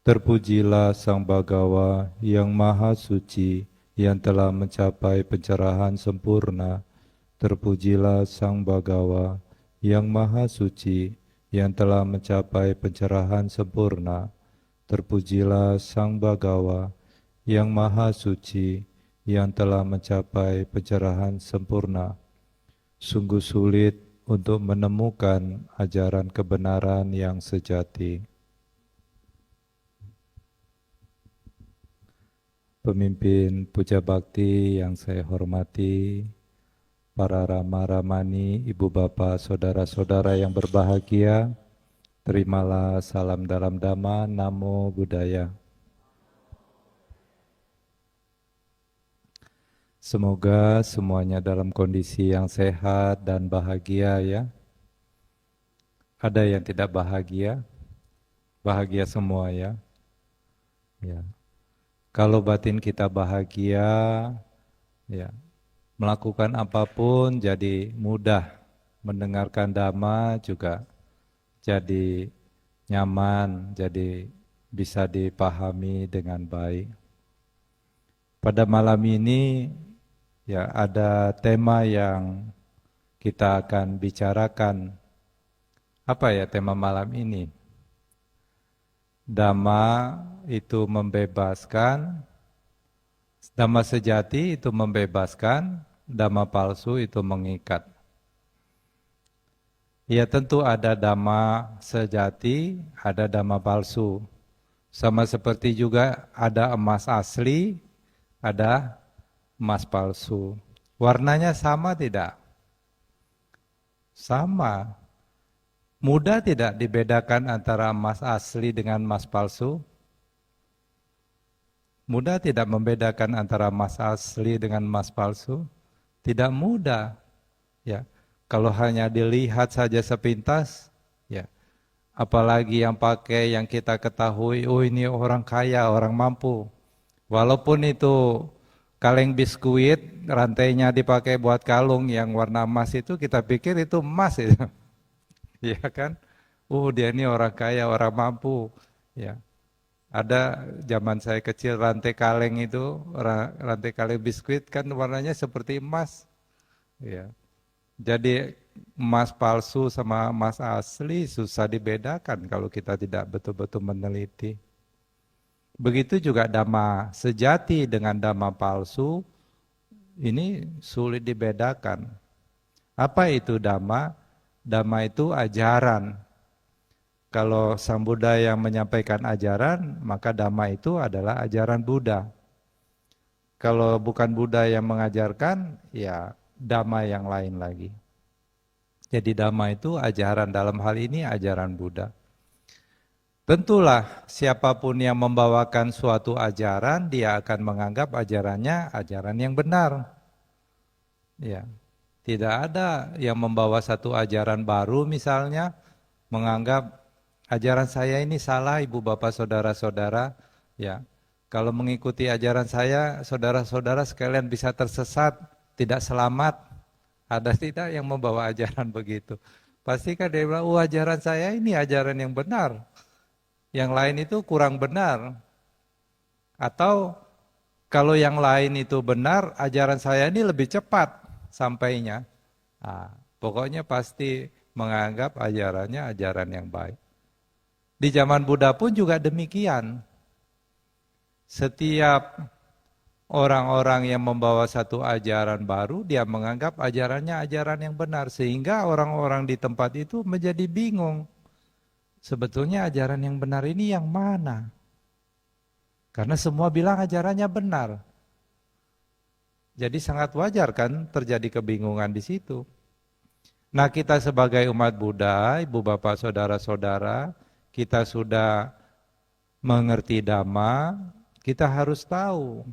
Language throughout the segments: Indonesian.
Terpujilah Sang Bhagawa yang Maha Suci, yang telah mencapai pencerahan sempurna. Terpujilah Sang Bhagawa yang Maha Suci, yang telah mencapai pencerahan sempurna. Terpujilah Sang Bhagawa yang Maha Suci, yang telah mencapai pencerahan sempurna. Sungguh sulit untuk menemukan ajaran kebenaran yang sejati. Pemimpin puja bakti yang saya hormati, para rama-ramani, ibu bapak, saudara-saudara yang berbahagia, terimalah salam dalam Dhamma, Namo Buddhaya. Semoga semuanya dalam kondisi yang sehat dan bahagia ya. Ada yang tidak bahagia? Bahagia semua ya. Ya. Kalau batin kita bahagia, ya, melakukan apapun jadi mudah, mendengarkan Dhamma juga jadi nyaman, jadi bisa dipahami dengan baik. Pada malam ini ya ada tema yang kita akan bicarakan. Apa ya tema malam ini? Dhamma itu membebaskan, Dhamma sejati itu membebaskan, Dhamma palsu itu mengikat. Ya tentu ada Dhamma sejati, ada Dhamma palsu. Sama seperti juga ada emas asli, ada emas palsu. Warnanya sama tidak? Sama. Mudah tidak dibedakan antara emas asli dengan emas palsu? Mudah tidak membedakan antara emas asli dengan emas palsu? Tidak mudah. Ya. Kalau hanya dilihat saja sepintas, ya. Apalagi yang pakai yang kita ketahui, oh ini orang kaya, orang mampu. Walaupun itu kaleng biskuit, rantainya dipakai buat kalung yang warna emas itu, kita pikir itu emas itu. Iya kan? Dia ini orang kaya, orang mampu. Ya. Ada zaman saya kecil rantai kaleng itu, rantai kaleng biskuit kan warnanya seperti emas. Ya. Jadi emas palsu sama emas asli susah dibedakan kalau kita tidak betul-betul meneliti. Begitu juga dhamma sejati dengan dhamma palsu, ini sulit dibedakan. Apa itu dhamma? Dhamma itu ajaran. Kalau Sang Buddha yang menyampaikan ajaran, maka dhamma itu adalah ajaran Buddha. Kalau bukan Buddha yang mengajarkan, ya dhamma yang lain lagi. Jadi dhamma itu ajaran, dalam hal ini ajaran Buddha. Tentulah siapapun yang membawakan suatu ajaran, dia akan menganggap ajarannya ajaran yang benar. Ya. Tidak ada yang membawa satu ajaran baru misalnya, menganggap ajaran saya ini salah, ibu bapak saudara-saudara. Ya. Kalau mengikuti ajaran saya, saudara-saudara sekalian bisa tersesat, tidak selamat. Ada tidak yang membawa ajaran begitu? Pasti kan dia bilang, ajaran saya ini ajaran yang benar. Yang lain itu kurang benar. Atau kalau yang lain itu benar, ajaran saya ini lebih cepat sampainya. Pokoknya pasti menganggap ajarannya ajaran yang baik. Di zaman Buddha pun juga demikian. Setiap orang-orang yang membawa satu ajaran baru, dia menganggap ajarannya ajaran yang benar. Sehingga orang-orang di tempat itu menjadi bingung. Sebetulnya ajaran yang benar ini yang mana? Karena semua bilang ajarannya benar. Jadi sangat wajar kan terjadi kebingungan di situ. Nah kita sebagai umat Buddha, ibu bapak saudara-saudara, kita sudah mengerti Dhamma, kita harus tahu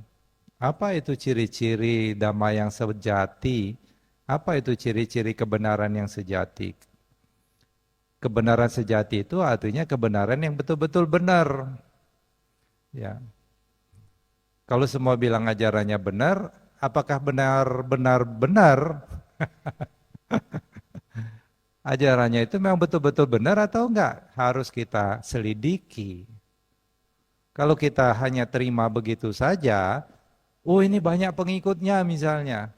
apa itu ciri-ciri Dhamma yang sejati, apa itu ciri-ciri kebenaran yang sejati. Kebenaran sejati itu artinya kebenaran yang betul-betul benar. Ya. Kalau semua bilang ajarannya benar, apakah benar-benar benar? Ajarannya itu memang betul-betul benar atau enggak? Harus kita selidiki. Kalau kita hanya terima begitu saja, oh ini banyak pengikutnya misalnya.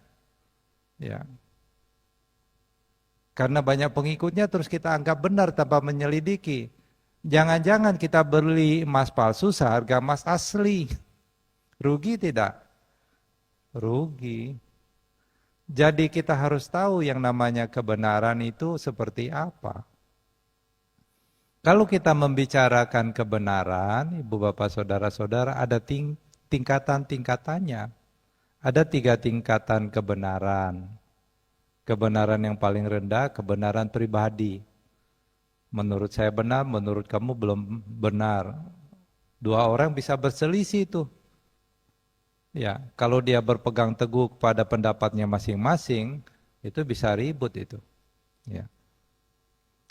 Ya. Karena banyak pengikutnya terus kita anggap benar tanpa menyelidiki. Jangan-jangan kita beli emas palsu seharga emas asli. Rugi tidak? Rugi. Jadi kita harus tahu yang namanya kebenaran itu seperti apa. Kalau kita membicarakan kebenaran, Ibu Bapak Saudara-saudara, ada tingkatan-tingkatannya. Ada 3 tingkatan kebenaran. Kebenaran yang paling rendah, kebenaran pribadi. Menurut saya benar, menurut kamu belum benar. 2 orang bisa berselisih itu. Ya, kalau dia berpegang teguh pada pendapatnya masing-masing, itu bisa ribut itu. Ya.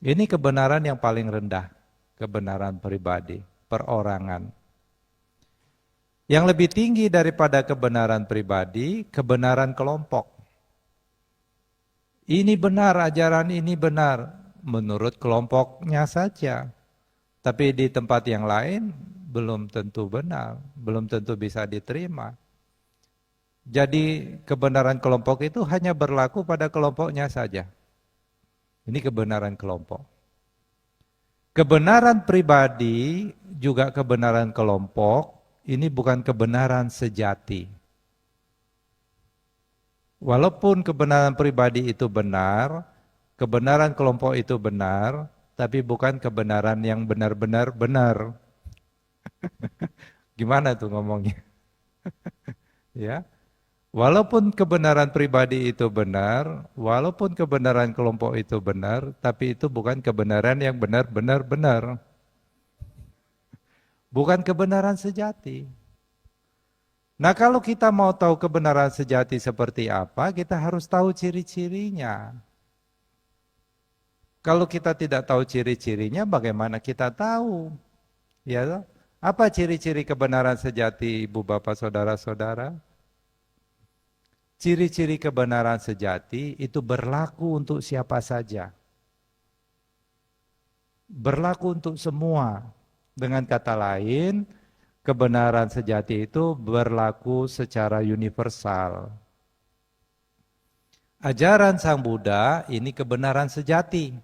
Ini kebenaran yang paling rendah, kebenaran pribadi, perorangan. Yang lebih tinggi daripada kebenaran pribadi, kebenaran kelompok. Ini benar, ajaran ini benar, menurut kelompoknya saja. Tapi di tempat yang lain, belum tentu benar, belum tentu bisa diterima. Jadi kebenaran kelompok itu hanya berlaku pada kelompoknya saja. Ini kebenaran kelompok. Kebenaran pribadi juga kebenaran kelompok, ini bukan kebenaran sejati. Walaupun kebenaran pribadi itu benar, kebenaran kelompok itu benar, tapi bukan kebenaran yang benar-benar benar. Gimana tuh ngomongnya? Ya. Walaupun kebenaran pribadi itu benar, walaupun kebenaran kelompok itu benar, tapi itu bukan kebenaran yang benar-benar benar. Bukan kebenaran sejati. Nah, kalau kita mau tahu kebenaran sejati seperti apa, kita harus tahu ciri-cirinya. Kalau kita tidak tahu ciri-cirinya, bagaimana kita tahu? Ya, apa ciri-ciri kebenaran sejati, Ibu Bapak Saudara-saudara? Ciri-ciri kebenaran sejati itu berlaku untuk siapa saja. Berlaku untuk semua. Dengan kata lain, kebenaran sejati itu berlaku secara universal. Ajaran Sang Buddha ini kebenaran sejati,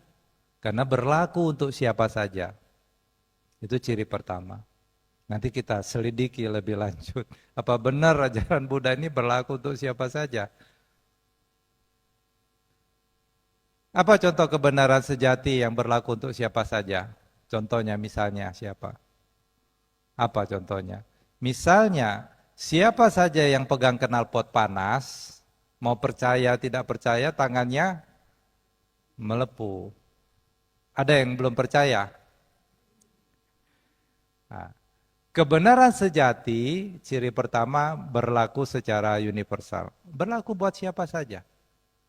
karena berlaku untuk siapa saja. Itu ciri pertama. Nanti kita selidiki lebih lanjut. Apa benar ajaran Buddha ini berlaku untuk siapa saja? Apa contoh kebenaran sejati yang berlaku untuk siapa saja? Contohnya misalnya siapa? Apa contohnya? Misalnya, siapa saja yang pegang knalpot panas, mau percaya tidak percaya tangannya melepuh. Ada yang belum percaya? Nah, kebenaran sejati, ciri pertama berlaku secara universal. Berlaku buat siapa saja.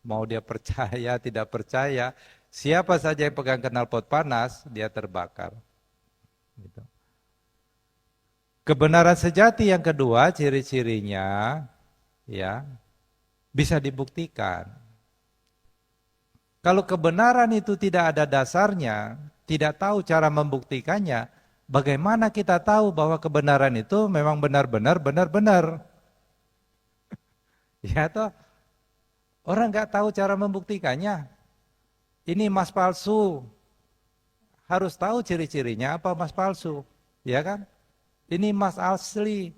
Mau dia percaya, tidak percaya, siapa saja yang pegang knalpot panas, dia terbakar. Gitu. Kebenaran sejati yang kedua, ciri-cirinya ya bisa dibuktikan. Kalau kebenaran itu tidak ada dasarnya, tidak tahu cara membuktikannya, bagaimana kita tahu bahwa kebenaran itu memang benar-benar benar-benar? Ya toh, orang nggak tahu cara membuktikannya. Ini emas palsu, harus tahu ciri-cirinya apa emas palsu, ya kan? Ini emas asli,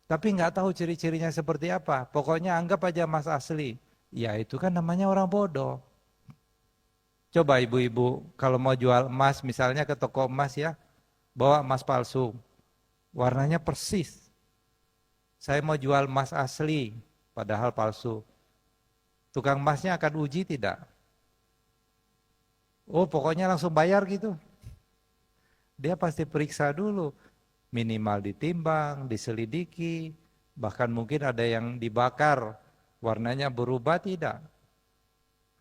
tapi nggak tahu ciri-cirinya seperti apa. Pokoknya anggap aja emas asli. Ya itu kan namanya orang bodoh. Coba ibu-ibu kalau mau jual emas misalnya ke toko emas ya, bawa emas palsu, warnanya persis. Saya mau jual emas asli, padahal palsu. Tukang emasnya akan uji tidak? Oh pokoknya langsung bayar gitu. Dia pasti periksa dulu, minimal ditimbang, diselidiki, bahkan mungkin ada yang dibakar, warnanya berubah tidak.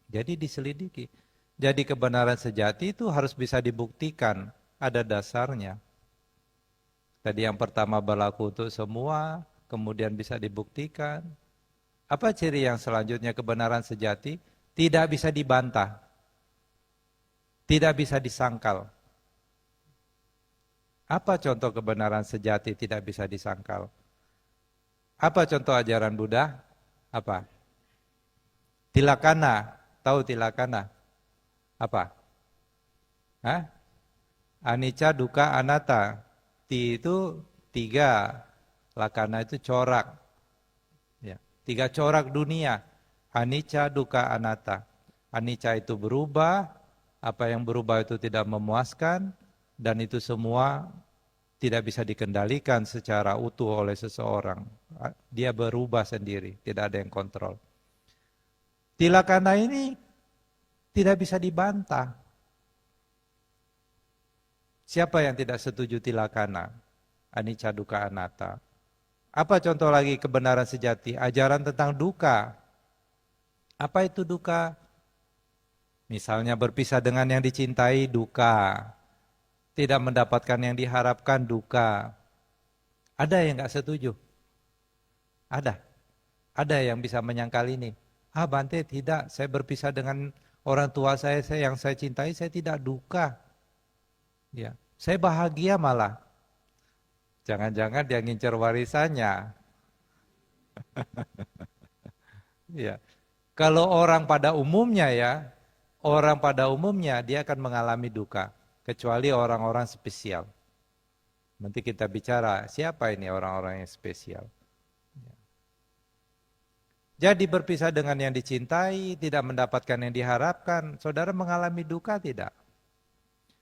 Jadi diselidiki. Jadi kebenaran sejati itu harus bisa dibuktikan, ada dasarnya. Tadi yang pertama berlaku untuk semua, kemudian bisa dibuktikan. Apa ciri yang selanjutnya kebenaran sejati? Tidak bisa dibantah, tidak bisa disangkal. Apa contoh kebenaran sejati tidak bisa disangkal? Apa contoh ajaran Buddha? Apa? Tilakana. Tahu tilakana? Apa? Hah? Anicca, dukkha, anatta. Ti itu tiga. Lakana itu corak. Ya. Tiga corak dunia. Anicca, dukkha, anatta. Anicca itu berubah. Apa yang berubah itu tidak memuaskan. Dan itu semua tidak bisa dikendalikan secara utuh oleh seseorang. Dia berubah sendiri. Tidak ada yang kontrol. Tilakana ini tidak bisa dibantah. Siapa yang tidak setuju tilakana? Anicca, dukkha, anatta. Apa contoh lagi kebenaran sejati? Ajaran tentang duka. Apa itu duka? Misalnya berpisah dengan yang dicintai, duka. Tidak mendapatkan yang diharapkan, duka. Ada yang nggak setuju? Ada. Ada yang bisa menyangkal ini. Ah Bante, tidak. Saya berpisah dengan orang tua saya yang saya cintai, saya tidak duka. Ya, saya bahagia malah. Jangan-jangan dia ngincer warisannya. Ya. Kalau orang pada umumnya ya, orang pada umumnya dia akan mengalami duka. Kecuali orang-orang spesial. Nanti kita bicara siapa ini orang-orang yang spesial. Jadi berpisah dengan yang dicintai, tidak mendapatkan yang diharapkan. Saudara mengalami duka tidak?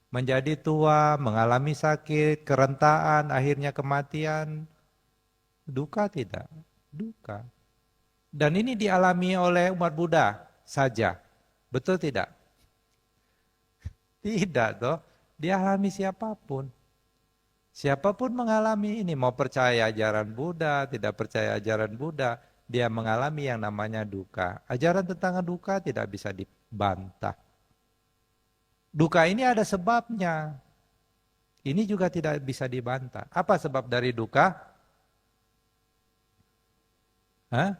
Menjadi tua, mengalami sakit, kerentaan, akhirnya kematian. Duka tidak? Duka. Dan ini dialami oleh umat Buddha saja. Betul tidak? Tidak toh. Dialami siapapun. Siapapun mengalami ini. Mau percaya ajaran Buddha, tidak percaya ajaran Buddha. Dia mengalami yang namanya duka. Ajaran tentang duka tidak bisa dibantah. Duka ini ada sebabnya. Ini juga tidak bisa dibantah. Apa sebab dari duka? Hah?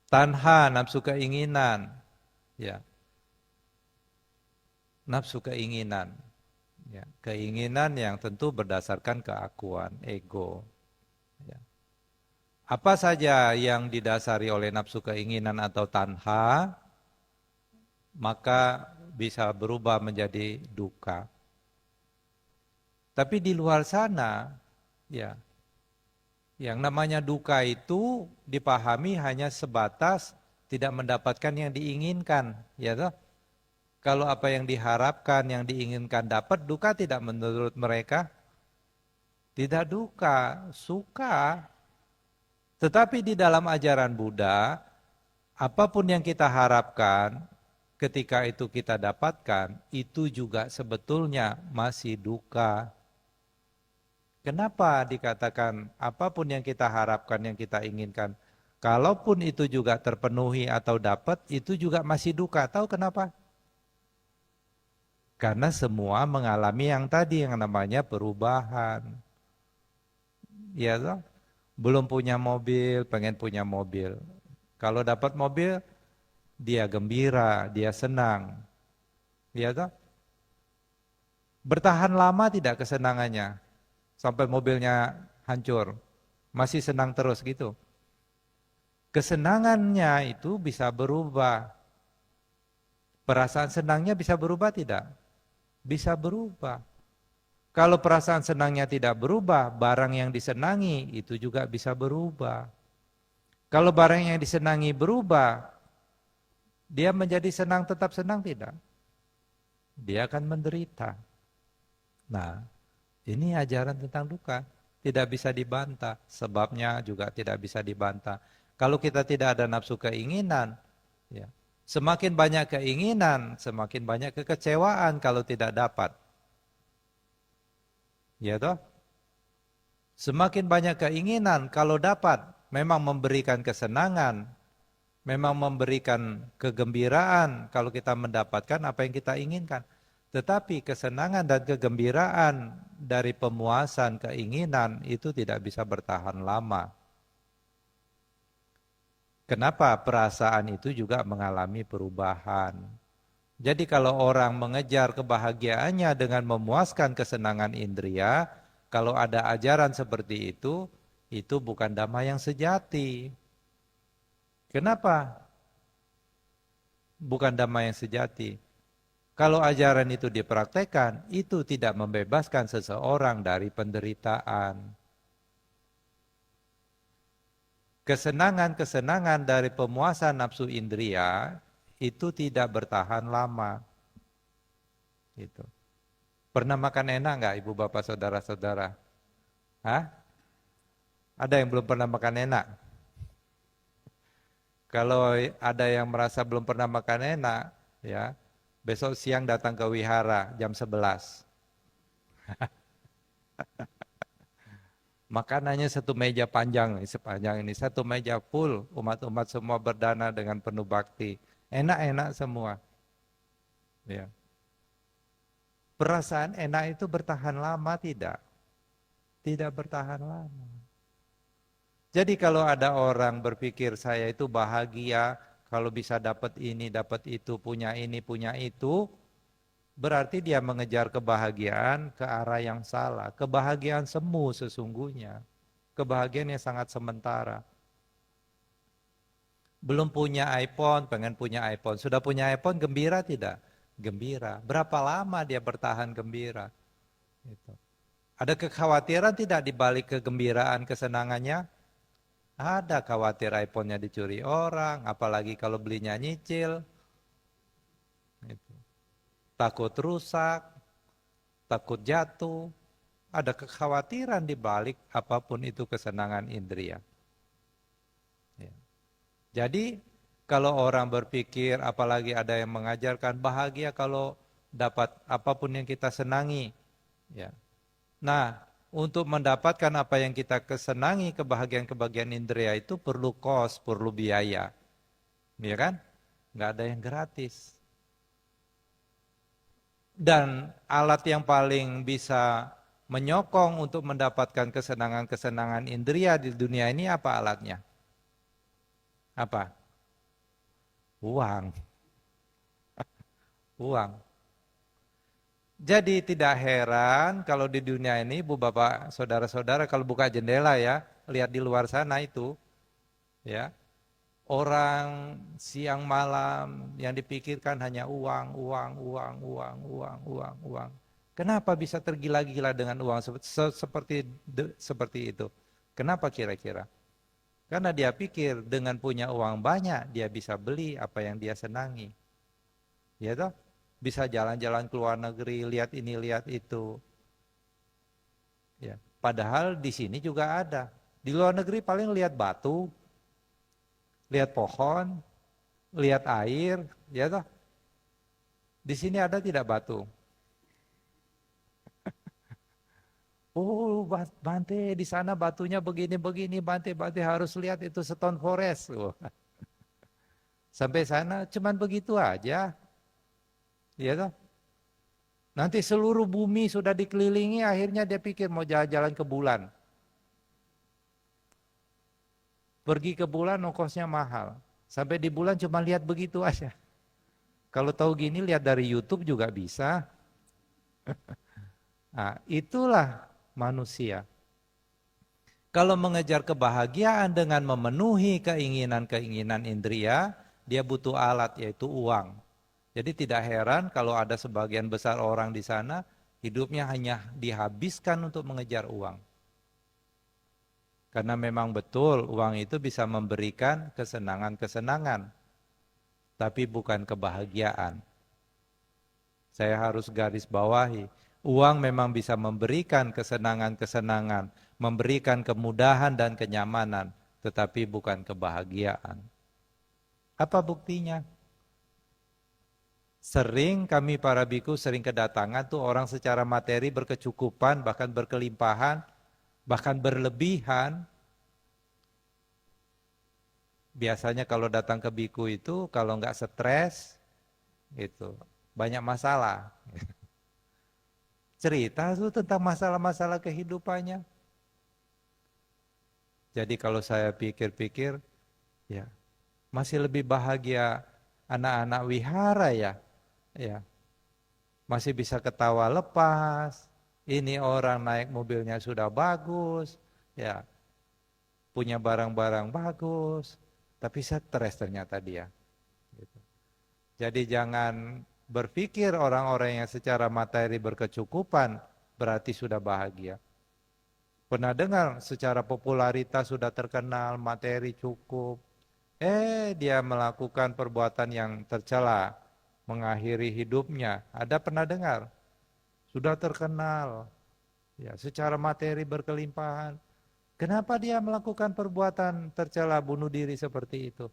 Tanha, nafsu keinginan. Ya. Nafsu keinginan. Ya. Keinginan yang tentu berdasarkan keakuan, ego. Ya. Apa saja yang didasari oleh nafsu keinginan atau tanha, maka bisa berubah menjadi duka. Tapi di luar sana, ya, yang namanya duka itu dipahami hanya sebatas tidak mendapatkan yang diinginkan, ya toh? Kalau apa yang diharapkan, yang diinginkan dapat, duka tidak menurut mereka? Tidak duka, suka. Tetapi di dalam ajaran Buddha, apapun yang kita harapkan, ketika itu kita dapatkan, itu juga sebetulnya masih duka. Kenapa dikatakan apapun yang kita harapkan, yang kita inginkan, kalaupun itu juga terpenuhi atau dapat, itu juga masih duka. Tahu kenapa? Karena semua mengalami yang tadi yang namanya perubahan. Ya toh? Belum punya mobil, pengen punya mobil. Kalau dapat mobil, dia gembira, dia senang. Ya toh? Bertahan lama tidak kesenangannya sampai mobilnya hancur. Masih senang terus gitu. Kesenangannya itu bisa berubah. Perasaan senangnya bisa berubah tidak? Bisa berubah. Kalau perasaan senangnya tidak berubah, barang yang disenangi itu juga bisa berubah. Kalau barang yang disenangi berubah, dia menjadi senang tetap senang tidak? Dia akan menderita. Nah, ini ajaran tentang duka. Tidak bisa dibantah, sebabnya juga tidak bisa dibantah. Kalau kita tidak ada nafsu keinginan, ya, semakin banyak keinginan, semakin banyak kekecewaan kalau tidak dapat. Ya toh? Semakin banyak keinginan kalau dapat, memang memberikan kesenangan, memang memberikan kegembiraan kalau kita mendapatkan apa yang kita inginkan. Tetapi kesenangan dan kegembiraan dari pemuasan keinginan itu tidak bisa bertahan lama. Kenapa perasaan itu juga mengalami perubahan? Jadi kalau orang mengejar kebahagiaannya dengan memuaskan kesenangan indria, kalau ada ajaran seperti itu bukan damai yang sejati. Kenapa? Bukan damai yang sejati. Kalau ajaran itu dipraktekkan, itu tidak membebaskan seseorang dari penderitaan. Kesenangan-kesenangan dari pemuasan nafsu indria itu tidak bertahan lama. Gitu. Pernah makan enak nggak ibu bapak saudara-saudara? Hah? Ada yang belum pernah makan enak? Kalau ada yang merasa belum pernah makan enak, ya besok siang datang ke wihara jam 11. Makanannya satu meja panjang, sepanjang ini satu meja full, umat-umat semua berdana dengan penuh bakti. Enak-enak semua. Ya. Perasaan enak itu bertahan lama tidak? Tidak bertahan lama. Jadi kalau ada orang berpikir saya itu bahagia, kalau bisa dapat ini, dapat itu, punya itu, berarti dia mengejar kebahagiaan ke arah yang salah. Kebahagiaan semu sesungguhnya. Kebahagiaan yang sangat sementara. Belum punya iPhone, pengen punya iPhone. Sudah punya iPhone, gembira tidak? Gembira. Berapa lama dia bertahan gembira? Gitu. Ada kekhawatiran tidak di balik kegembiraan, kesenangannya? Ada, khawatir iPhone-nya dicuri orang, apalagi kalau belinya nyicil. Gitu. Takut rusak, takut jatuh. Ada kekhawatiran di balik apapun itu kesenangan indria. Ya. Jadi kalau orang berpikir, apalagi ada yang mengajarkan bahagia kalau dapat apapun yang kita senangi. Ya. Nah, untuk mendapatkan apa yang kita kesenangi, kebahagiaan-kebahagiaan indria itu perlu kos, perlu biaya. Ya kan? Nggak ada yang gratis. Dan alat yang paling bisa menyokong untuk mendapatkan kesenangan-kesenangan indria di dunia ini apa alatnya? Apa? Uang. Uang. Jadi tidak heran kalau di dunia ini, Bu Bapak, Saudara-saudara, kalau buka jendela ya, lihat di luar sana itu, ya, orang siang malam yang dipikirkan hanya uang, uang, uang, uang, uang, uang, uang. Kenapa bisa tergila-gila dengan uang seperti itu? Kenapa kira-kira? Karena dia pikir dengan punya uang banyak dia bisa beli apa yang dia senangi. Ya toh? Bisa jalan-jalan ke luar negeri, lihat ini, lihat itu. Ya. Padahal di sini juga ada. Di luar negeri paling lihat batu, lihat pohon, lihat air, ya toh. Di sini ada tidak batu? Oh, Bante di sana batunya begini-begini, Bante harus lihat itu Stone Forest. Oh. Sampai sana cuman begitu aja. Ya toh. Nanti seluruh bumi sudah dikelilingi, akhirnya dia pikir mau jalan-jalan ke bulan. Pergi ke bulan ongkosnya mahal. Sampai di bulan cuma lihat begitu aja. Kalau tahu gini lihat dari YouTube juga bisa. Nah, itulah manusia. Kalau mengejar kebahagiaan dengan memenuhi keinginan-keinginan indria, dia butuh alat yaitu uang. Jadi tidak heran kalau ada sebagian besar orang di sana hidupnya hanya dihabiskan untuk mengejar uang. Karena memang betul uang itu bisa memberikan kesenangan-kesenangan, tapi bukan kebahagiaan. Saya harus garis bawahi, uang memang bisa memberikan kesenangan-kesenangan, memberikan kemudahan dan kenyamanan, tetapi bukan kebahagiaan. Apa buktinya? Sering kami para biku sering kedatangan tuh orang secara materi berkecukupan, bahkan berkelimpahan, bahkan berlebihan. Biasanya kalau datang ke biku itu kalau nggak stres, gitu, banyak masalah. Cerita tuh tentang masalah-masalah kehidupannya. Jadi kalau saya pikir-pikir, ya masih lebih bahagia anak-anak wihara ya ya, masih bisa ketawa lepas. Ini orang naik mobilnya sudah bagus, ya, punya barang-barang bagus, tapi stres ternyata dia. Gitu. Jadi jangan berpikir orang-orang yang secara materi berkecukupan berarti sudah bahagia. Pernah dengar secara popularitas sudah terkenal, materi cukup, dia melakukan perbuatan yang tercela, mengakhiri hidupnya. Ada pernah dengar? Sudah terkenal, ya, secara materi berkelimpahan. Kenapa dia melakukan perbuatan tercela bunuh diri seperti itu?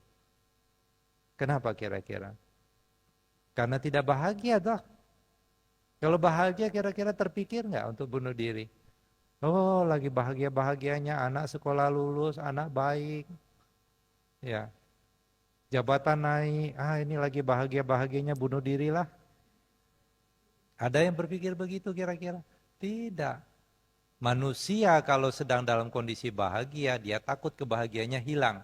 Kenapa kira-kira? Karena tidak bahagia, toh. Kalau bahagia kira-kira terpikir nggak untuk bunuh diri? Oh, lagi bahagia-bahagianya anak sekolah lulus, anak baik, ya, jabatan naik, ini lagi bahagia-bahagianya bunuh diri lah. Ada yang berpikir begitu kira-kira? Tidak. Manusia kalau sedang dalam kondisi bahagia, dia takut kebahagiaannya hilang.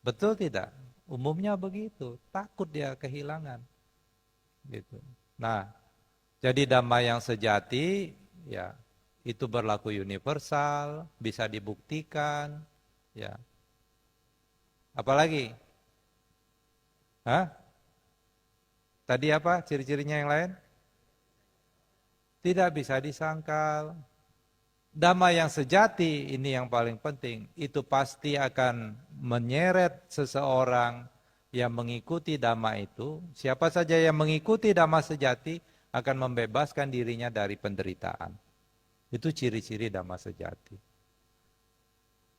Betul tidak? Umumnya begitu, takut dia kehilangan. Gitu. Nah, jadi damai yang sejati, ya, itu berlaku universal, bisa dibuktikan, ya. Apalagi? Hah? Tadi apa ciri-cirinya yang lain? Tidak bisa disangkal. Damai yang sejati ini yang paling penting. Itu pasti akan menyeret seseorang yang mengikuti damai itu. Siapa saja yang mengikuti damai sejati akan membebaskan dirinya dari penderitaan. Itu ciri-ciri damai sejati.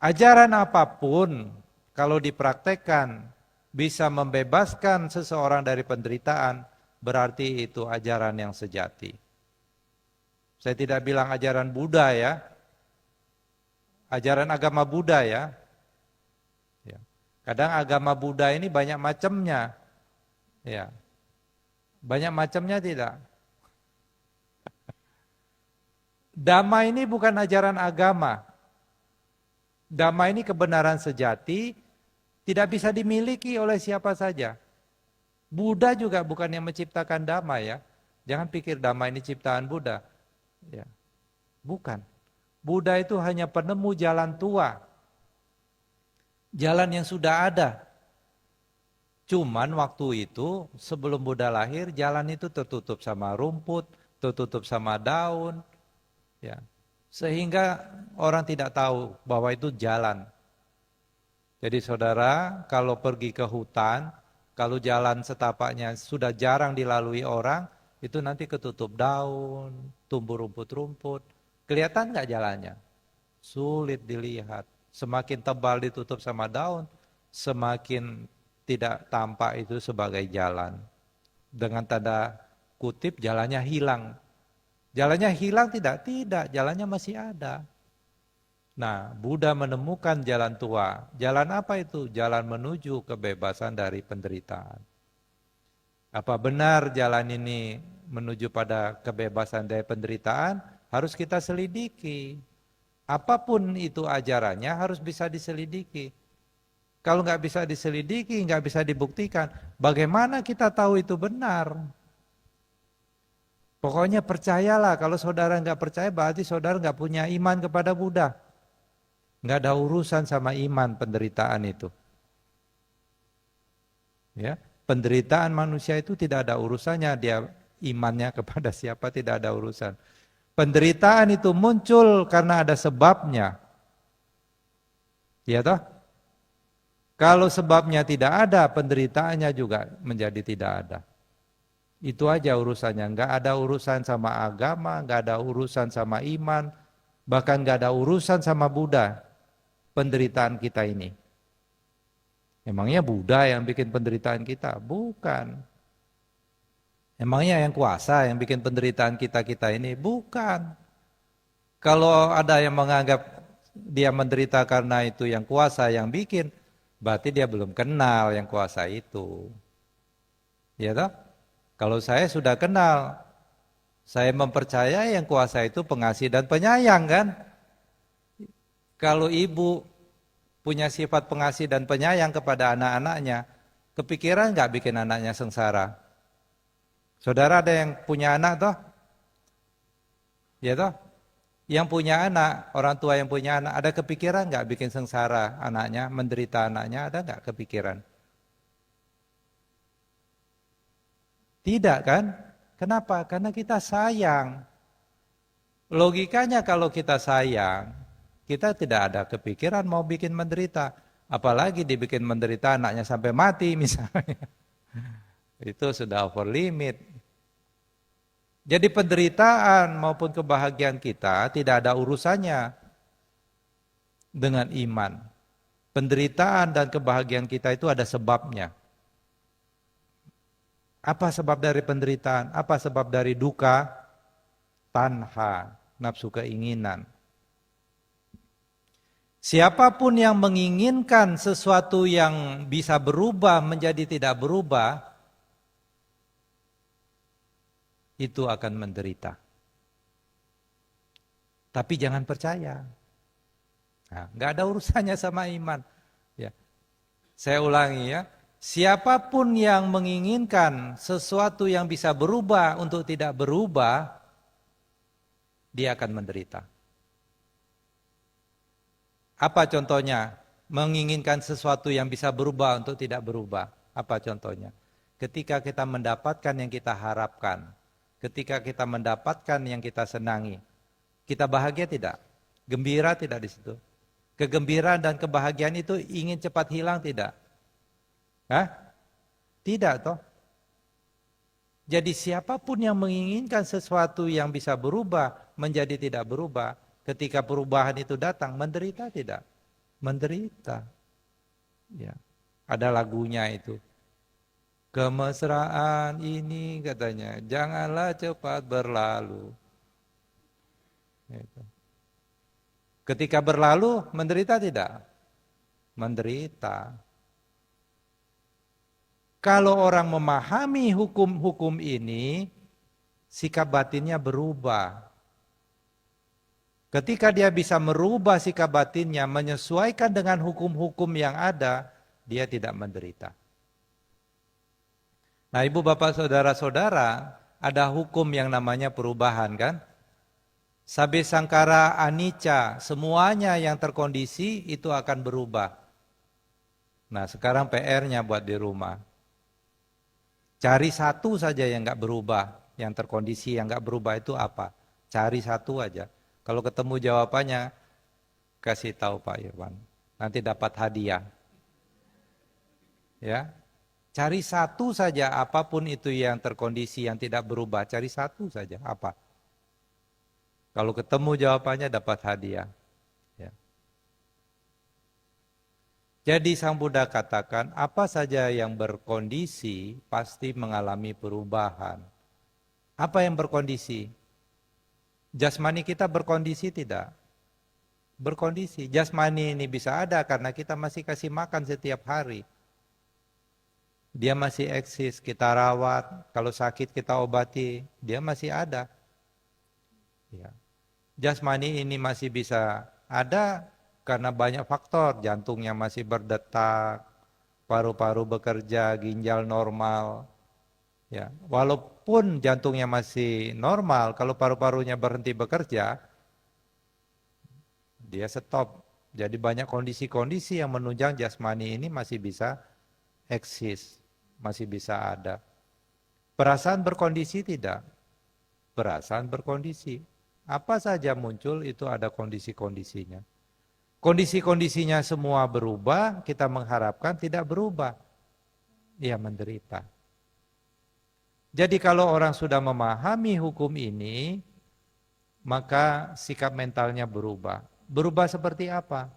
Ajaran apapun kalau dipraktekkan bisa membebaskan seseorang dari penderitaan, berarti itu ajaran yang sejati. Saya tidak bilang ajaran Buddha ya, ajaran agama Buddha ya. Kadang agama Buddha ini banyak macamnya, ya, banyak macamnya tidak. Damai ini bukan ajaran agama. Damai ini kebenaran sejati, tidak bisa dimiliki oleh siapa saja. Buddha juga bukan yang menciptakan damai ya. Jangan pikir damai ini ciptaan Buddha. Ya. Bukan. Buddha itu hanya penemu jalan tua. Jalan yang sudah ada. Cuman waktu itu sebelum Buddha lahir, jalan itu tertutup sama rumput, tertutup sama daun. Ya. Sehingga orang tidak tahu bahwa itu jalan. Jadi saudara, kalau pergi ke hutan, kalau jalan setapaknya sudah jarang dilalui orang, itu nanti ketutup daun, tumbuh rumput-rumput. Kelihatan nggak jalannya? Sulit dilihat. Semakin tebal ditutup sama daun, semakin tidak tampak itu sebagai jalan. Dengan tanda kutip jalannya hilang. Jalannya hilang tidak? Tidak, jalannya masih ada. Nah, Buddha menemukan jalan tua. Jalan apa itu? Jalan menuju kebebasan dari penderitaan. Apa benar jalan ini menuju pada kebebasan dari penderitaan? Harus kita selidiki. Apapun itu ajarannya harus bisa diselidiki. Kalau nggak bisa diselidiki, nggak bisa dibuktikan, bagaimana kita tahu itu benar? Pokoknya percayalah, kalau saudara nggak percaya berarti saudara nggak punya iman kepada Buddha. Nggak ada urusan sama iman penderitaan itu. Ya, penderitaan manusia itu tidak ada urusannya dia imannya kepada siapa, tidak ada urusan. Penderitaan itu muncul karena ada sebabnya. Ya toh? Kalau sebabnya tidak ada, penderitaannya juga menjadi tidak ada. Itu aja urusannya, nggak ada urusan sama agama, nggak ada urusan sama iman, bahkan nggak ada urusan sama Buddha, penderitaan kita ini. Emangnya Buddha yang bikin penderitaan kita? Bukan. Emangnya yang kuasa yang bikin penderitaan kita ini? Bukan. Kalau ada yang menganggap dia menderita karena itu yang kuasa yang bikin, berarti dia belum kenal yang kuasa itu. Ya toh? Kalau saya sudah kenal, saya mempercayai yang kuasa itu pengasih dan penyayang kan? Kalau ibu punya sifat pengasih dan penyayang kepada anak-anaknya, kepikiran nggak bikin anaknya sengsara? Saudara ada yang punya anak toh? Ya toh? Yang punya anak, orang tua yang punya anak, ada kepikiran nggak bikin sengsara anaknya, menderita anaknya, ada nggak kepikiran? Tidak kan? Kenapa? Karena kita sayang. Logikanya kalau kita sayang, kita tidak ada kepikiran mau bikin menderita. Apalagi dibikin menderita anaknya sampai mati misalnya. Itu sudah over limit. Jadi penderitaan maupun kebahagiaan kita tidak ada urusannya dengan iman. Penderitaan dan kebahagiaan kita itu ada sebabnya. Apa sebab dari penderitaan? Apa sebab dari duka? Tanha, nafsu keinginan. Siapapun yang menginginkan sesuatu yang bisa berubah menjadi tidak berubah, itu akan menderita. Tapi jangan percaya. Nah, nggak ada urusannya sama iman. Ya. Saya ulangi ya. Siapapun yang menginginkan sesuatu yang bisa berubah untuk tidak berubah, dia akan menderita. Apa contohnya? Menginginkan sesuatu yang bisa berubah untuk tidak berubah. Apa contohnya? Ketika kita mendapatkan yang kita harapkan, ketika kita mendapatkan yang kita senangi, kita bahagia tidak? Gembira tidak di situ? Kegembiraan dan kebahagiaan itu ingin cepat hilang tidak? Hah? Tidak toh. Jadi siapapun yang menginginkan sesuatu yang bisa berubah menjadi tidak berubah, ketika perubahan itu datang, menderita tidak? Menderita. Ya. Ada lagunya itu. Kemesraan ini katanya, janganlah cepat berlalu. Gitu. Ketika berlalu, menderita tidak? Menderita. Kalau orang memahami hukum-hukum ini, sikap batinnya berubah. Ketika dia bisa merubah sikap batinnya, menyesuaikan dengan hukum-hukum yang ada, dia tidak menderita. Nah, ibu bapak saudara-saudara, ada hukum yang namanya perubahan kan? Sabe sangkara anicca, semuanya yang terkondisi itu akan berubah. Nah, sekarang PR-nya buat di rumah. Cari satu saja yang nggak berubah, yang terkondisi yang nggak berubah itu apa? Cari satu aja. Kalau ketemu jawabannya, kasih tahu Pak Irwan. Nanti dapat hadiah. Ya, cari satu saja apapun itu yang terkondisi yang tidak berubah. Cari satu saja apa? Kalau ketemu jawabannya dapat hadiah. Ya. Jadi Sang Buddha katakan apa saja yang berkondisi pasti mengalami perubahan. Apa yang berkondisi? Jasmani kita berkondisi tidak? Berkondisi. Jasmani ini bisa ada karena kita masih kasih makan setiap hari. Dia masih eksis, kita rawat. Kalau sakit kita obati, dia masih ada. Ya. Jasmani ini masih bisa ada karena banyak faktor, jantungnya masih berdetak, paru-paru bekerja, ginjal normal. Ya, walaupun jantungnya masih normal, kalau paru-parunya berhenti bekerja, dia stop. Jadi banyak kondisi-kondisi yang menunjang jasmani ini masih bisa eksis, masih bisa ada. Perasaan berkondisi tidak? Perasaan berkondisi. Apa saja muncul itu ada kondisi-kondisinya. Kondisi-kondisinya semua berubah, kita mengharapkan tidak berubah. Ia menderita. Jadi kalau orang sudah memahami hukum ini, maka sikap mentalnya berubah. Berubah seperti apa?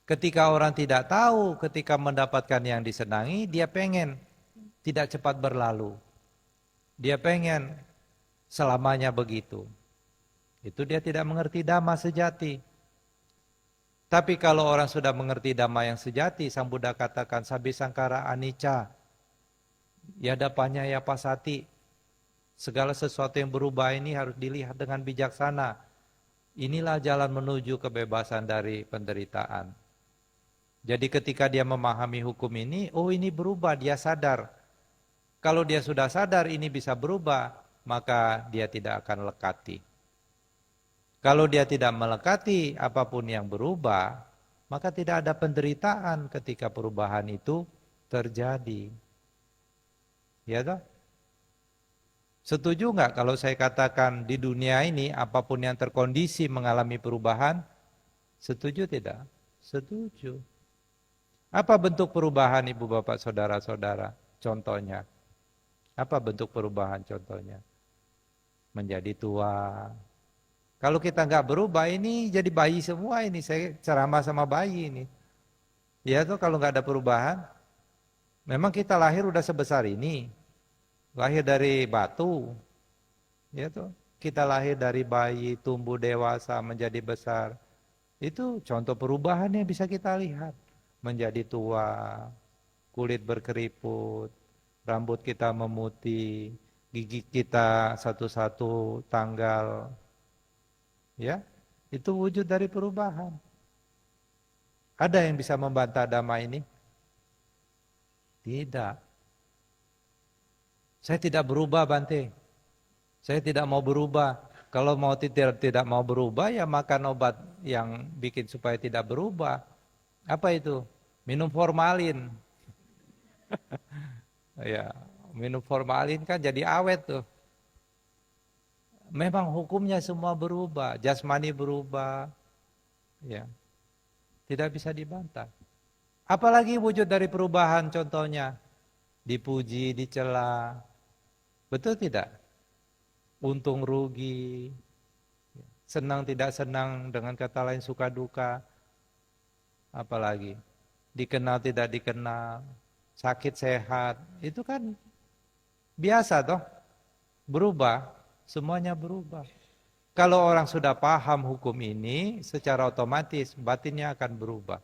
Ketika orang tidak tahu, ketika mendapatkan yang disenangi, dia pengen tidak cepat berlalu. Dia pengen selamanya begitu. Itu dia tidak mengerti dhamma sejati. Tapi kalau orang sudah mengerti dhamma yang sejati, Sang Buddha katakan sabi sangkara anicca, yadapannya ya pasati. Segala sesuatu yang berubah ini harus dilihat dengan bijaksana. Inilah jalan menuju kebebasan dari penderitaan. Jadi ketika dia memahami hukum ini, oh ini berubah, dia sadar. Kalau dia sudah sadar ini bisa berubah, maka dia tidak akan lekati. Kalau dia tidak melekati apapun yang berubah, maka tidak ada penderitaan ketika perubahan itu terjadi. Ya toh? Setuju nggak kalau saya katakan di dunia ini apapun yang terkondisi mengalami perubahan? Setuju tidak? Setuju. Apa bentuk perubahan ibu bapak saudara-saudara? Contohnya. Apa bentuk perubahan contohnya? Menjadi tua. Kalau kita nggak berubah ini jadi bayi semua ini. Saya ceramah sama bayi ini. Ya tuh kalau nggak ada perubahan. Memang kita lahir udah sebesar ini. Lahir dari batu. Ya tuh. Kita lahir dari bayi, tumbuh dewasa, menjadi besar. Itu contoh perubahan yang bisa kita lihat. Menjadi tua, kulit berkeriput, rambut kita memutih, gigi kita satu-satu tanggal. Ya, itu wujud dari perubahan. Ada yang bisa membantah dhamma ini? Tidak. Saya tidak berubah, Bante. Saya tidak mau berubah. Kalau mau tidak mau berubah, ya makan obat yang bikin supaya tidak berubah. Apa itu? Minum formalin. Ya, minum formalin kan jadi awet tuh. Memang hukumnya semua berubah, jasmani berubah, ya, tidak bisa dibantah. Apalagi wujud dari perubahan, contohnya dipuji, dicela, betul tidak? Untung rugi, senang tidak senang, dengan kata lain suka duka, apalagi dikenal tidak dikenal, sakit sehat, itu kan biasa toh, berubah, semuanya berubah. Kalau orang sudah paham hukum ini, secara otomatis batinnya akan berubah.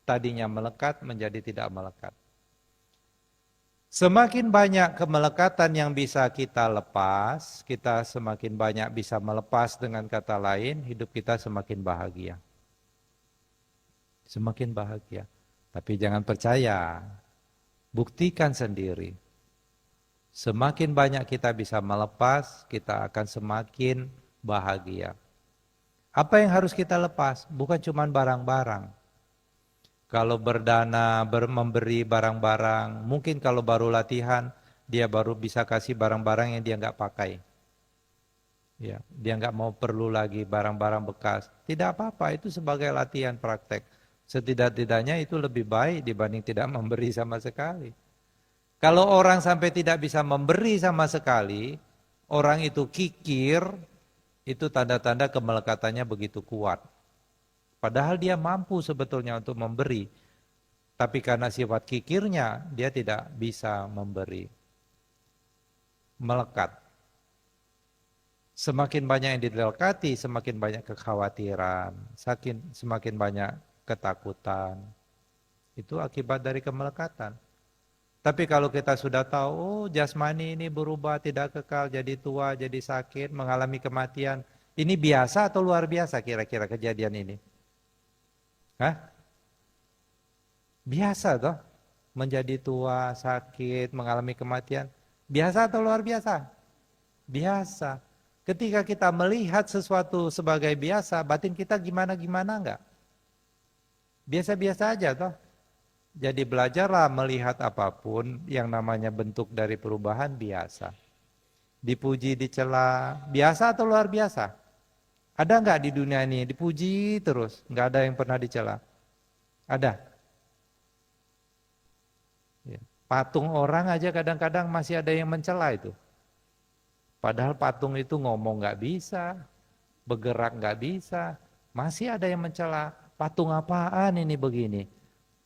Tadinya melekat menjadi tidak melekat. Semakin banyak kemelekatan yang bisa kita lepas, kita semakin banyak bisa melepas, dengan kata lain, hidup kita semakin bahagia. Semakin bahagia. Tapi jangan percaya, buktikan sendiri. Semakin banyak kita bisa melepas, kita akan semakin bahagia. Apa yang harus kita lepas? Bukan cuma barang-barang. Kalau berdana, memberi barang-barang, mungkin kalau baru latihan, dia baru bisa kasih barang-barang yang dia nggak pakai. Ya, dia nggak mau perlu lagi barang-barang bekas. Tidak apa-apa, itu sebagai latihan praktek. Setidak-tidaknya itu lebih baik dibanding tidak memberi sama sekali. Kalau orang sampai tidak bisa memberi sama sekali, orang itu kikir, itu tanda-tanda kemelekatannya begitu kuat. Padahal dia mampu sebetulnya untuk memberi, tapi karena sifat kikirnya, dia tidak bisa memberi. Melekat. Semakin banyak yang dilekati, semakin banyak kekhawatiran, semakin banyak ketakutan. Itu akibat dari kemelekatan. Tapi kalau kita sudah tahu, oh jasmani ini berubah, tidak kekal, jadi tua, jadi sakit, mengalami kematian. Ini biasa atau luar biasa kira-kira kejadian ini? Hah? Biasa toh? Menjadi tua, sakit, mengalami kematian. Biasa atau luar biasa? Biasa. Ketika kita melihat sesuatu sebagai biasa, batin kita gimana-gimana enggak? Biasa-biasa aja toh? Jadi belajarlah melihat apapun yang namanya bentuk dari perubahan biasa. Dipuji, dicela, biasa atau luar biasa? Ada nggak di dunia ini dipuji terus, nggak ada yang pernah dicela? Ada. Ya. Patung orang aja kadang-kadang masih ada yang mencela itu. Padahal patung itu ngomong nggak bisa, bergerak nggak bisa, masih ada yang mencela. Patung apaan ini begini?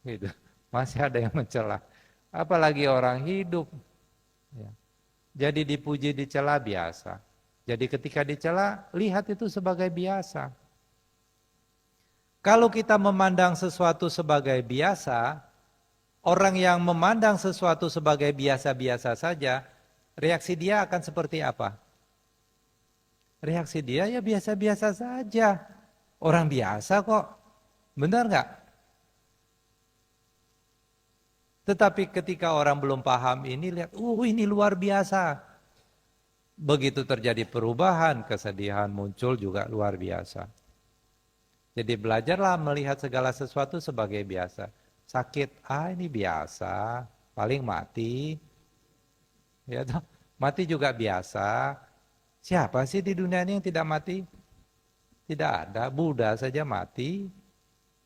Gitu. Masih ada yang mencela. Apalagi orang hidup. Ya. Jadi dipuji dicela biasa. Jadi ketika dicela, lihat itu sebagai biasa. Kalau kita memandang sesuatu sebagai biasa, orang yang memandang sesuatu sebagai biasa-biasa saja, reaksi dia akan seperti apa? Reaksi dia ya biasa-biasa saja. Orang biasa kok. Benar nggak? Tetapi ketika orang belum paham ini, lihat, ini luar biasa. Begitu terjadi perubahan, kesedihan muncul juga luar biasa. Jadi belajarlah melihat segala sesuatu sebagai biasa. Sakit, ini biasa, paling mati. Ya toh? Mati juga biasa. Siapa sih di dunia ini yang tidak mati? Tidak ada, Buddha saja mati.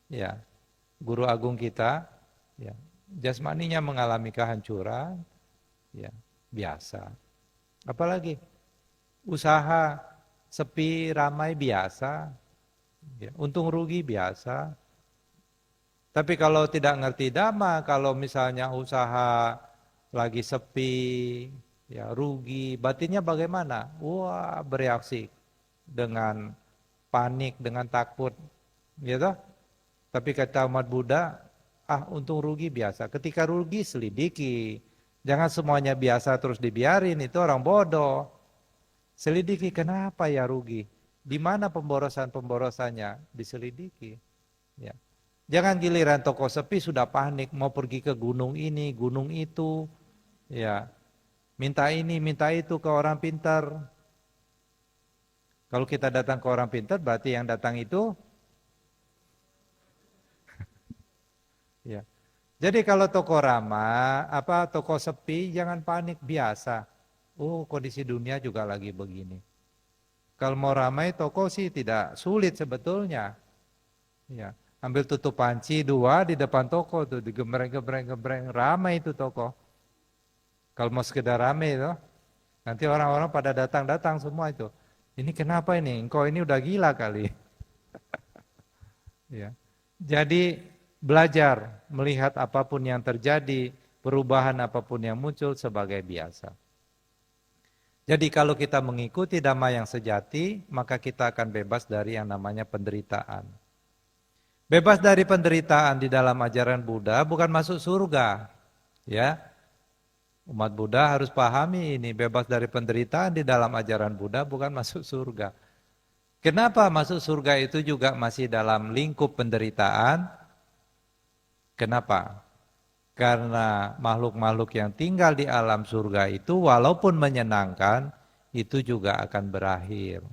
Ya, guru agung kita, ya, jasmaninya mengalami kehancuran, ya, biasa. Apalagi usaha sepi ramai biasa, ya, untung rugi biasa. Tapi kalau tidak ngerti dhamma, kalau misalnya usaha lagi sepi, ya rugi, batinnya bagaimana? Wah, bereaksi dengan panik, dengan takut, gitu. Tapi kata umat Buddha, untung rugi biasa. Ketika rugi selidiki, jangan semuanya biasa terus dibiarin, itu orang bodoh. Selidiki kenapa ya rugi? Di mana pemborosan-pemborosannya? Diselidiki. Ya. Jangan giliran toko sepi sudah panik, mau pergi ke gunung ini, gunung itu, ya, minta ini, minta itu ke orang pintar. Kalau kita datang ke orang pintar, berarti yang datang itu, ya. Jadi kalau toko ramah, toko sepi, jangan panik, biasa. Kondisi dunia juga lagi begini. Kalau mau ramai toko sih tidak sulit sebetulnya. Ya, ambil tutup panci 2 di depan toko tuh, digembreng-gembreng-gembreng, ramai itu toko. Kalau mau sekedar ramai itu, nanti orang-orang pada datang-datang semua itu. Ini kenapa ini? Engkau ini udah gila kali. Ya. Jadi belajar melihat apapun yang terjadi, perubahan apapun yang muncul sebagai biasa. Jadi kalau kita mengikuti dhamma yang sejati, maka kita akan bebas dari yang namanya penderitaan. Bebas dari penderitaan di dalam ajaran Buddha bukan masuk surga. Ya. Umat Buddha harus pahami ini, bebas dari penderitaan di dalam ajaran Buddha bukan masuk surga. Kenapa masuk surga itu juga masih dalam lingkup penderitaan? Kenapa? Karena makhluk-makhluk yang tinggal di alam surga itu walaupun menyenangkan, itu juga akan berakhir.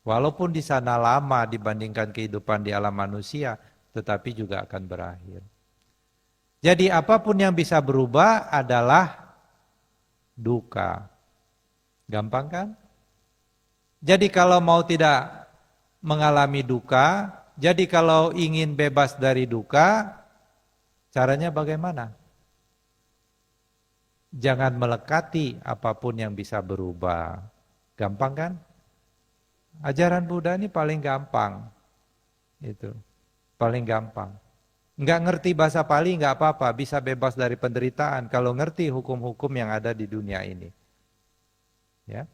Walaupun di sana lama dibandingkan kehidupan di alam manusia, tetapi juga akan berakhir. Jadi apapun yang bisa berubah adalah duka. Gampang kan? Jadi kalau mau tidak mengalami duka, jadi kalau ingin bebas dari duka, caranya bagaimana? Jangan melekati apapun yang bisa berubah. Gampang kan? Ajaran Buddha ini paling gampang. Itu. Paling gampang. Enggak ngerti bahasa Pali enggak apa-apa, bisa bebas dari penderitaan kalau ngerti hukum-hukum yang ada di dunia ini. Ya.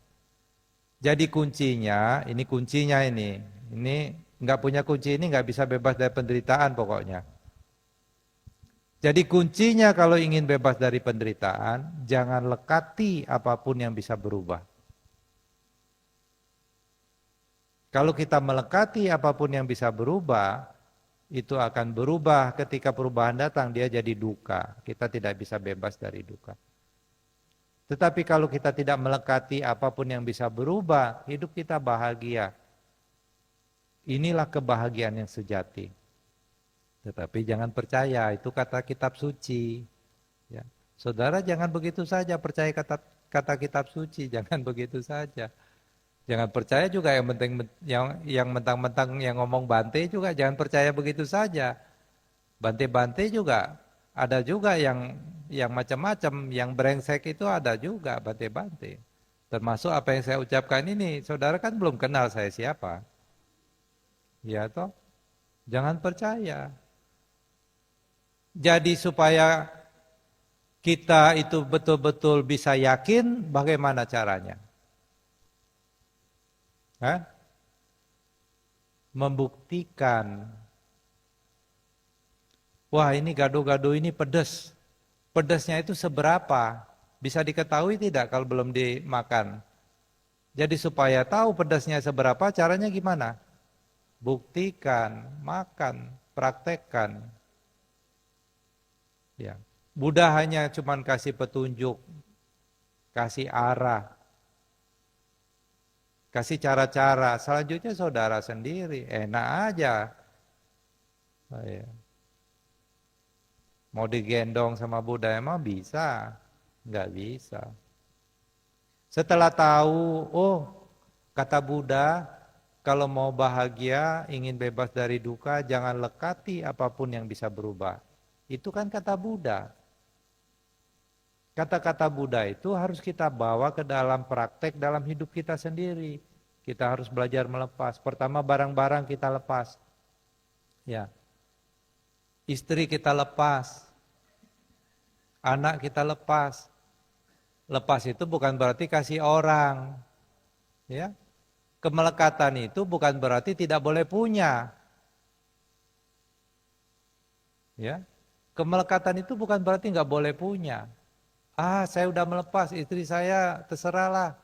Jadi kuncinya, ini kuncinya ini. Ini enggak punya kunci ini enggak bisa bebas dari penderitaan pokoknya. Jadi kuncinya kalau ingin bebas dari penderitaan, jangan lekati apapun yang bisa berubah. Kalau kita melekati apapun yang bisa berubah, itu akan berubah ketika perubahan datang, dia jadi duka. Kita tidak bisa bebas dari duka. Tetapi kalau kita tidak melekati apapun yang bisa berubah, hidup kita bahagia. Inilah kebahagiaan yang sejati. Tetapi jangan percaya, itu kata kitab suci. Ya. Saudara jangan begitu saja percaya kata kitab suci, jangan begitu saja. Jangan percaya juga yang penting yang mentang-mentang yang ngomong Bante juga jangan percaya begitu saja. Bante-bante juga ada juga yang macam-macam, yang brengsek itu ada juga bante-bante. Termasuk apa yang saya ucapkan ini, saudara kan belum kenal saya siapa. Ya toh? Jangan percaya. Jadi supaya kita itu betul-betul bisa yakin, bagaimana caranya? Membuktikan, wah ini gado-gado ini pedas. Pedasnya itu seberapa? Bisa diketahui tidak kalau belum dimakan? Jadi supaya tahu pedasnya seberapa, caranya gimana? Buktikan, makan, praktekkan. Ya. Buddha hanya cuman kasih petunjuk, kasih arah, kasih cara-cara. Selanjutnya saudara sendiri, enak aja. Oh, ya. Mau digendong sama Buddha emang bisa? Nggak bisa. Setelah tahu, oh kata Buddha, kalau mau bahagia, ingin bebas dari duka, jangan lekati apapun yang bisa berubah. Itu kan kata Buddha. Kata-kata Buddha itu harus kita bawa ke dalam praktek dalam hidup kita sendiri. Kita harus belajar melepas. Pertama barang-barang kita lepas. Ya. Istri kita lepas. Anak kita lepas. Lepas itu bukan berarti kasih orang. Ya. Kemelekatan itu bukan berarti tidak boleh punya. Ya. Kemelekatan itu bukan berarti nggak boleh punya. Ah, saya udah melepas, istri saya terserahlah.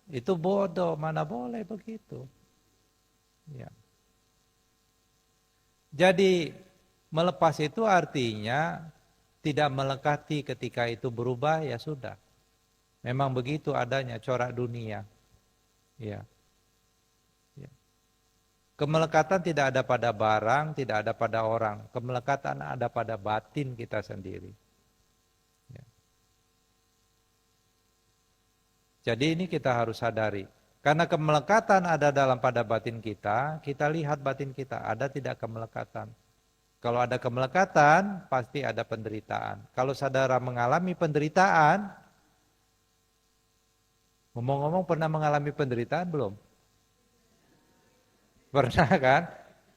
Itu bodoh, mana boleh begitu. Ya. Jadi melepas itu artinya tidak melekati ketika itu berubah, ya sudah. Memang begitu adanya corak dunia. Ya. Ya. Kemelekatan tidak ada pada barang, tidak ada pada orang. Kemelekatan ada pada batin kita sendiri. Ya. Jadi ini kita harus sadari. Karena kemelekatan ada dalam pada batin kita lihat batin kita, ada tidak kemelekatan. Kalau ada kemelekatan, pasti ada penderitaan. Kalau saudara mengalami penderitaan, ngomong-ngomong pernah mengalami penderitaan belum? Pernah kan?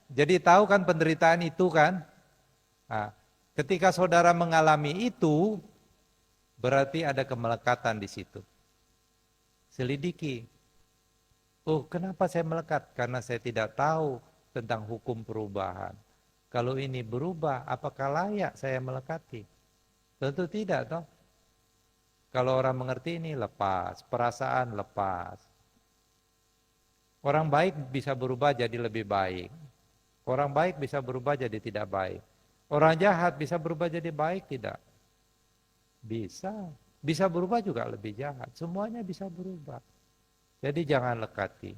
Jadi tahu kan penderitaan itu kan? Nah, ketika saudara mengalami itu, berarti ada kemelekatan di situ. Selidiki. Oh, kenapa saya melekat? Karena saya tidak tahu tentang hukum perubahan. Kalau ini berubah, apakah layak saya melekati? Tentu tidak, toh. Kalau orang mengerti ini lepas, perasaan lepas. Orang baik bisa berubah jadi lebih baik. Orang baik bisa berubah jadi tidak baik. Orang jahat bisa berubah jadi baik tidak? Bisa. Bisa berubah juga lebih jahat. Semuanya bisa berubah. Jadi jangan lekati.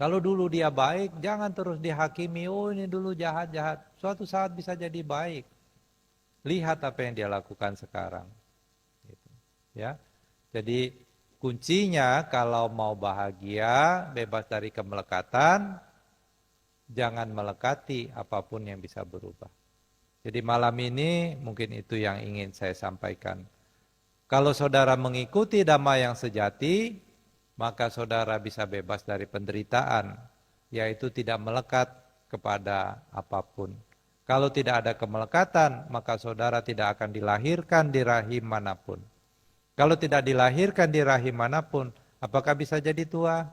Kalau dulu dia baik, jangan terus dihakimi, oh ini dulu jahat-jahat. Suatu saat bisa jadi baik. Lihat apa yang dia lakukan sekarang. Gitu. Ya. Jadi kuncinya kalau mau bahagia, bebas dari kemelekatan, jangan melekati apapun yang bisa berubah. Jadi malam ini mungkin itu yang ingin saya sampaikan. Kalau saudara mengikuti dhamma yang sejati, maka saudara bisa bebas dari penderitaan, yaitu tidak melekat kepada apapun. Kalau tidak ada kemelekatan, maka saudara tidak akan dilahirkan di rahim manapun. Kalau tidak dilahirkan di rahim manapun, apakah bisa jadi tua?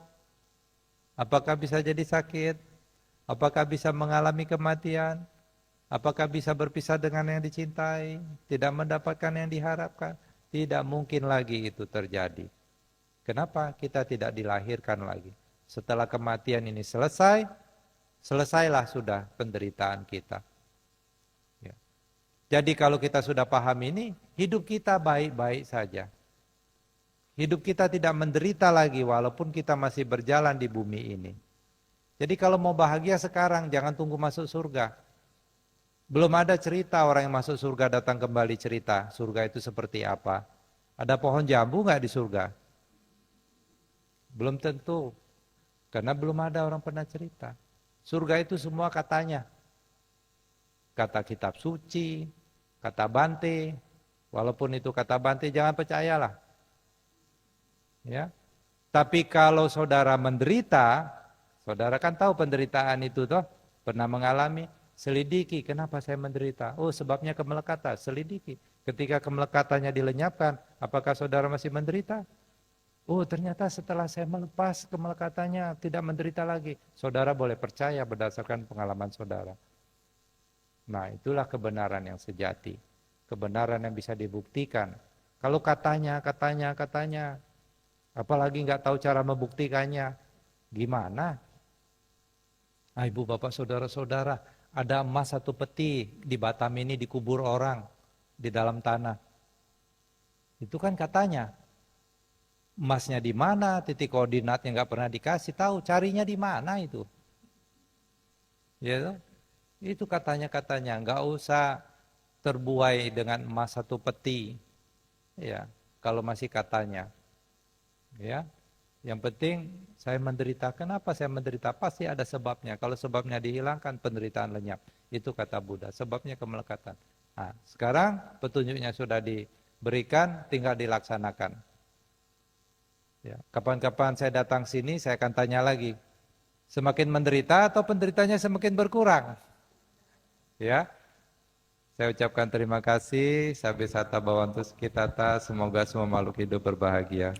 Apakah bisa jadi sakit? Apakah bisa mengalami kematian? Apakah bisa berpisah dengan yang dicintai? Tidak mendapatkan yang diharapkan? Tidak mungkin lagi itu terjadi. Kenapa? Kita tidak dilahirkan lagi. Setelah kematian ini selesai, selesailah sudah penderitaan kita. Ya. Jadi kalau kita sudah paham ini, hidup kita baik-baik saja. Hidup kita tidak menderita lagi walaupun kita masih berjalan di bumi ini. Jadi kalau mau bahagia sekarang, jangan tunggu masuk surga. Belum ada cerita orang yang masuk surga datang kembali cerita surga itu seperti apa. Ada pohon jambu nggak di surga? Belum tentu, karena belum ada orang pernah cerita. Surga itu semua katanya. Kata kitab suci, kata Bante, walaupun itu kata Bante jangan percayalah. Ya. Tapi kalau saudara menderita, saudara kan tahu penderitaan itu toh, pernah mengalami. Selidiki, kenapa saya menderita? Oh, sebabnya kemelekatan. Selidiki. Ketika kemelekatannya dilenyapkan, apakah saudara masih menderita? Oh, ternyata setelah saya melepas kemelekatannya, tidak menderita lagi. Saudara boleh percaya berdasarkan pengalaman saudara. Nah, itulah kebenaran yang sejati. Kebenaran yang bisa dibuktikan. Kalau katanya, apalagi nggak tahu cara membuktikannya, gimana? Ah, ibu, bapak, saudara-saudara, ada emas satu peti di Batam ini dikubur orang di dalam tanah. Itu kan katanya. Emasnya di mana, titik koordinatnya nggak pernah dikasih tahu, carinya di mana itu. Ya, itu katanya nggak usah terbuai dengan emas satu peti. Ya, kalau masih katanya. Ya. Yang penting saya menderita. Kenapa saya menderita? Pasti ada sebabnya. Kalau sebabnya dihilangkan, penderitaan lenyap. Itu kata Buddha. Sebabnya kemelekatan. Nah, sekarang petunjuknya sudah diberikan, tinggal dilaksanakan. Ya, kapan-kapan saya datang sini, saya akan tanya lagi. Semakin menderita atau penderitanya semakin berkurang? Ya, saya ucapkan terima kasih. Sabisata Bhavantu Sukitata. Semoga semua makhluk hidup berbahagia.